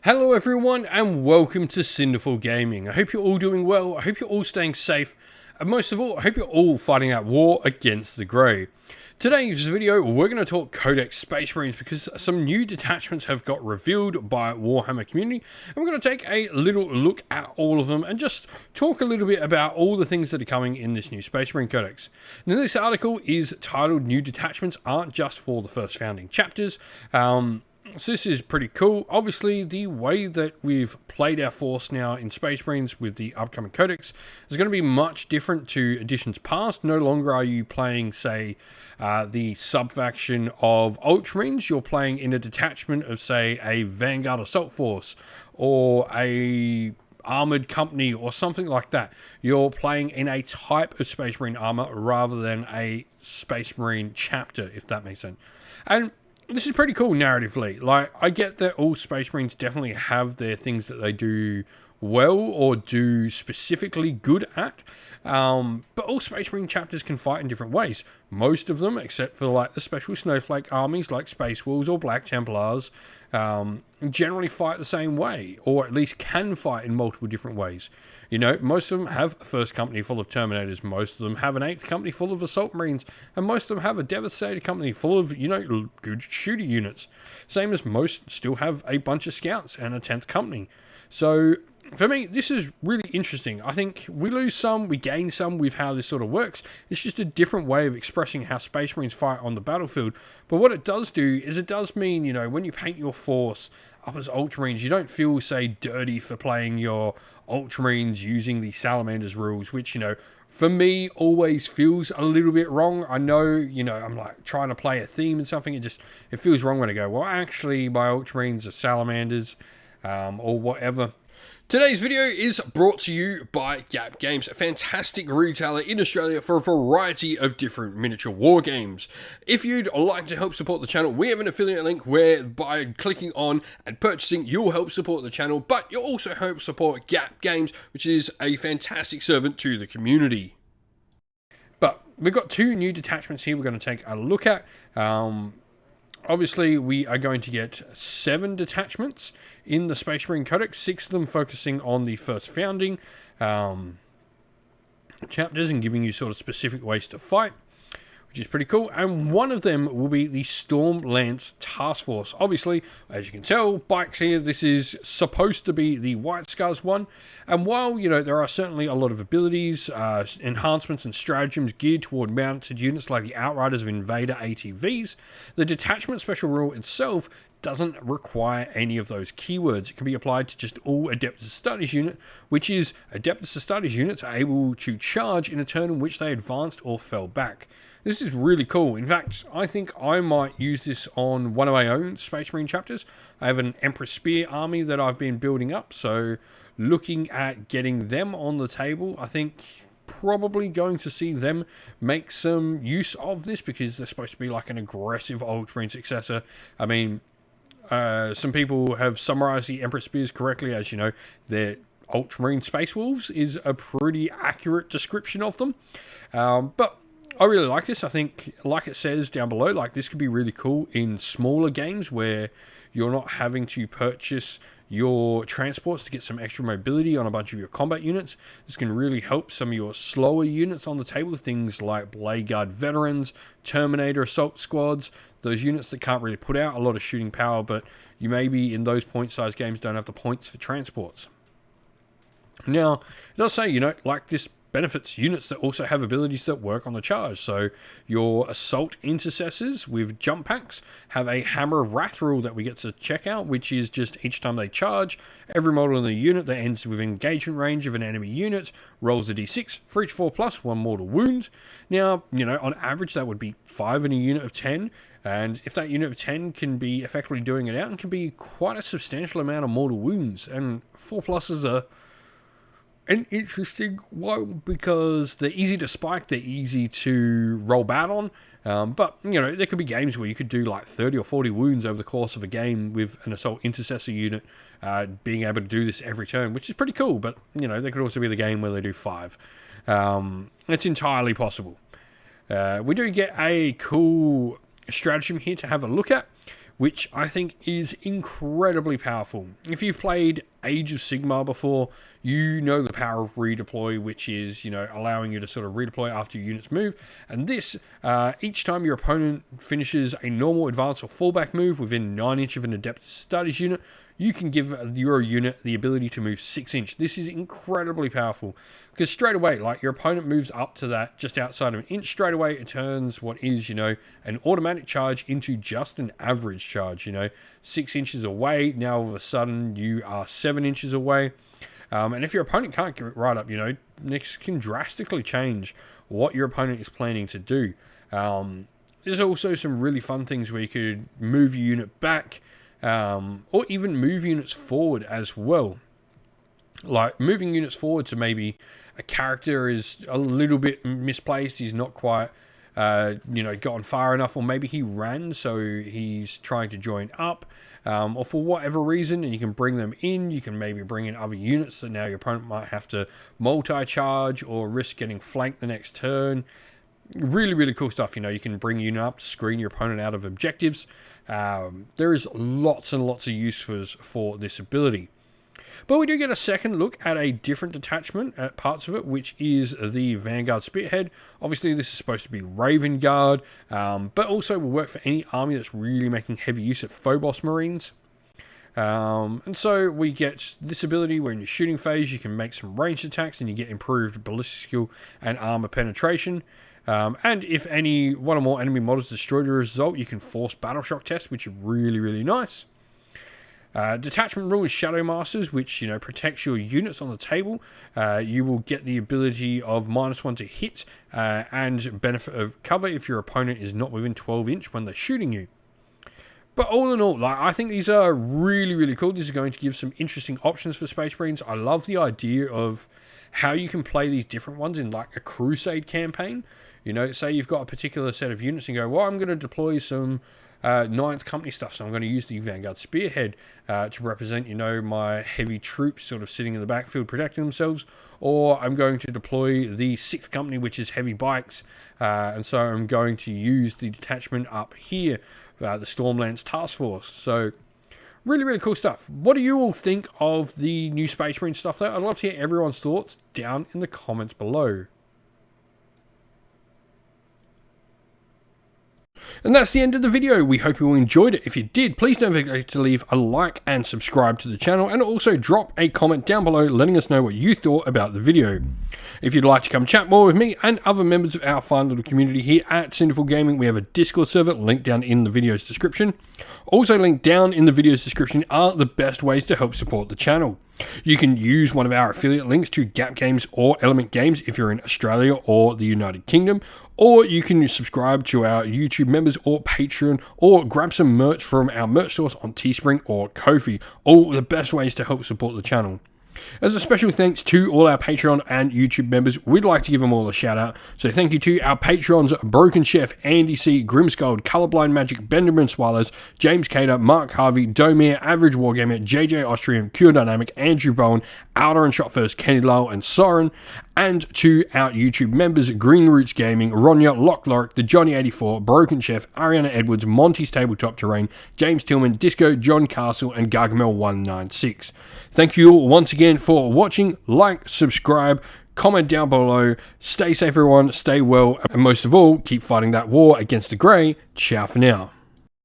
Hello everyone and welcome to Cinderful Gaming. I hope you're all doing well, I hope you're all staying safe, and most of all, I hope you're all fighting that war against the Grey. Today's video, we're going to talk Codex Space Marines because some new detachments have got revealed by Warhammer community, and we're going to take a little look at all of them and just talk a little bit about all the things that are coming in this new Space Marine Codex. Now this article is titled New Detachments Aren't Just for the First Founding Chapters. So this is pretty cool. Obviously, the way that we've played our force now in Space Marines with the upcoming Codex is going to be much different to editions past. No longer are you playing, say, the sub-faction of Ultramarines. You're playing in a detachment of, say, a Vanguard Assault Force or a armored company or something like that. You're playing in a type of Space Marine armor rather than a Space Marine chapter, if that makes sense. And this is pretty cool narratively. Like, I get that all Space Marines definitely have their things that they do well or do specifically good at. But all Space Marine chapters can fight in different ways. Most of them, except for like the special snowflake armies like Space Wolves or Black Templars, generally fight the same way, or at least can fight in multiple different ways. You know, most of them have a first company full of Terminators, most of them have an 8th company full of Assault Marines, and most of them have a Devastator company full of, you know, good shooter units. Same as most still have a bunch of Scouts and a 10th company. So, for me, this is really interesting. I think we lose some, we gain some with how this sort of works. It's just a different way of expressing how Space Marines fight on the battlefield. But what it does do is it does mean, you know, when you paint your force up as Ultramarines, you don't feel, say, dirty for playing your Ultramarines using the Salamanders rules, which, you know, for me, always feels a little bit wrong. I know, you know, I'm like trying to play a theme and something. It feels wrong when I go, well, actually, my Ultramarines are Salamanders, or whatever. Today's video is brought to you by Gap Games, a fantastic retailer in Australia for a variety of different miniature war games. If you'd like to help support the channel, we have an affiliate link where by clicking on and purchasing, you'll help support the channel, but you'll also help support Gap Games, which is a fantastic servant to the community. But we've got two new detachments here we're going to take a look at. Obviously, we are going to get 7 detachments in the Space Marine Codex, 6 of them focusing on the first founding chapters and giving you sort of specific ways to fight, which is pretty cool. And one of them will be the Storm Lance Task Force. Obviously, as you can tell, bikes here, this is supposed to be the White Scars one. And while, you know, there are certainly a lot of abilities, enhancements and stratagems geared toward mounted units like the Outriders of Invader ATVs, the detachment special rule itself doesn't require any of those keywords. It can be applied to just all Adeptus Astartes unit, which is Adeptus Astartes units are able to charge in a turn in which they advanced or fell back. This is really cool. In fact, I think I might use this on one of my own Space Marine chapters. I have an Emperor Spear army that I've been building up, so looking at getting them on the table, I think probably going to see them make some use of this because they're supposed to be like an aggressive Ultramarine successor. I mean, some people have summarized the Emperor Spears correctly. As you know, their Ultramarine Space Wolves is a pretty accurate description of them. But I really like this. I think, like it says down below, like this could be really cool in smaller games where you're not having to purchase your transports to get some extra mobility on a bunch of your combat units. This can really help some of your slower units on the table, things like Blade Guard Veterans, Terminator Assault Squads, those units that can't really put out a lot of shooting power, but you maybe in those point-size games don't have the points for transports. Now, it does say, you know, like this benefits units that also have abilities that work on the charge. So your Assault Intercessors with jump packs have a Hammer of Wrath rule that we get to check out, which is just each time they charge, every model in the unit that ends with engagement range of an enemy unit rolls a d6 for each 4+, 1 mortal wound. Now, you know, on average that would be 5 in a unit of 10, and if that unit of 10 can be effectively doing it out, and can be quite a substantial amount of mortal wounds, and 4+s are an interesting one because they're easy to spike, they're easy to roll bad on, but, you know, there could be games where you could do like 30 or 40 wounds over the course of a game with an Assault Intercessor unit being able to do this every turn, which is pretty cool, but, you know, there could also be the game where they do 5. It's entirely possible. We do get a cool stratagem here to have a look at, which I think is incredibly powerful. If you've played Age of Sigmar before, you know the power of redeploy, which is, allowing you to sort of redeploy after your units move. And this, each time your opponent finishes a normal, advance, or fallback move within 9 inches of an Adept Studies unit, you can give your unit the ability to move 6 inch. This is incredibly powerful because straight away, like your opponent moves up to that just outside of an inch, straight away it turns what is, an automatic charge into just an average charge. 6 inches away, now all of a sudden you are 7 inches away. And if your opponent can't get it right up, this can drastically change what your opponent is planning to do. There's also some really fun things where you could move your unit back, or even move units forward as well. Like moving units forward to maybe a character is a little bit misplaced, he's not quite gotten far enough, or maybe he ran so he's trying to join up, or for whatever reason, and you can bring them in. You can maybe bring in other units that now your opponent might have to multi-charge or risk getting flanked the next turn. Really, really cool stuff. You can bring a unit up to screen your opponent out of objectives. There is lots and lots of uses for this ability. But we do get a second look at a different detachment at parts of it, which is the Vanguard Spearhead. Obviously, this is supposed to be Raven Guard, but also will work for any army that's really making heavy use of Phobos Marines. And so we get this ability where in your shooting phase, you can make some ranged attacks and you get improved ballistic skill and armor penetration. And if one or more enemy models destroyed as a result, you can force battle shock tests, which are really, really nice. Detachment rule is Shadow Masters, which protects your units on the table. You will get the ability of -1 to hit and benefit of cover if your opponent is not within 12 inch when they're shooting you. But all in all, I think these are really, really cool. These are going to give some interesting options for Space Marines. I love the idea of how you can play these different ones in like a Crusade campaign. Say you've got a particular set of units and go, well, I'm going to deploy some 9th Company stuff, so I'm going to use the Vanguard Spearhead to represent, my heavy troops sort of sitting in the backfield protecting themselves, or I'm going to deploy the 6th Company, which is heavy bikes, and so I'm going to use the detachment up here, the Stormlance Task Force. So really, really cool stuff. What do you all think of the new Space Marine stuff, though? I'd love to hear everyone's thoughts down in the comments below. And that's the end of the video. We hope you all enjoyed it. If you did, please don't forget to leave a like and subscribe to the channel, and also drop a comment down below letting us know what you thought about the video. If you'd like to come chat more with me and other members of our fine little community here at Sinful Gaming, we have a Discord server linked down in the video's description. Also linked down in the video's description are the best ways to help support the channel. You can use one of our affiliate links to Gap Games or Element Games if you're in Australia or the United Kingdom, or you can subscribe to our YouTube members or Patreon, or grab some merch from our merch stores on Teespring or Ko-fi. All the best ways to help support the channel. As a special thanks to all our Patreon and YouTube members, we'd like to give them all a shout out. So thank you to our Patrons: Broken Chef, Andy C, Grimskull, Colorblind Magic, Benjamin Swallows, James Cater, Mark Harvey, Domir, Average Wargamer, JJ Austrian, Cure Dynamic, Andrew Bowen, Outer and Shot First, Kenny Lowell and Soren, and to our YouTube members: Green Roots Gaming, Ronya, Lock Lorick, The Johnny84, Broken Chef, Ariana Edwards, Monty's Tabletop Terrain, James Tillman, Disco, John Castle, and Gargamel196. Thank you all once again for watching. Like, subscribe, comment down below. Stay safe, everyone. Stay well. And most of all, keep fighting that war against the grey. Ciao for now.